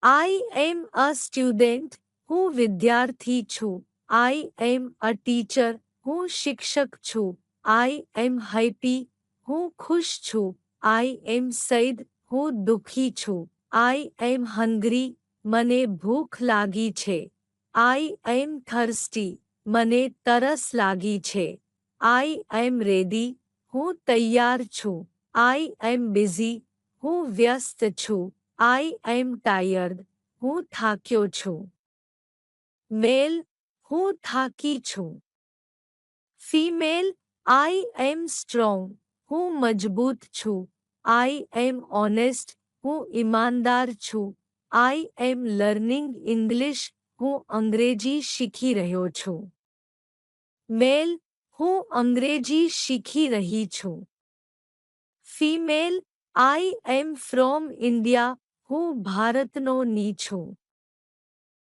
I M a student, હું વિદ્યાર્થી છું. આઈ એમ અ ટીચર, હું શિક્ષક છું. આઈ એમ હેપી, હું ખુશ છું. આઈ એમ સેડ, હું દુઃખી છું. આઈ એમ હંગ્રી, મને ભૂખ લાગી છે. આઈ એમ થર્સ્ટી, મને તરસ લાગી છે. આઈ એમ રેડી, હું તૈયાર છું. આઈ એમ બિઝી, હું વ્યસ્ત છું. આઈ એમ ટાયર્ડ, હું થાક્યો છું. મેલ, હું થાકી છું. ફીમેલ, આઈ એમ સ્ટ્રોંગ, હું મજબૂત છું. આઈ એમ ઓનેસ્ટ, હું ઈમાનદાર છું. આઈ એમ લર્નિંગ ઇંગ્લિશ, હું અંગ્રેજી શીખી રહ્યો છું. મેલ, હું અંગ્રેજી શીખી રહી છું. Female, I am from India, હું ભારતનો ની છું.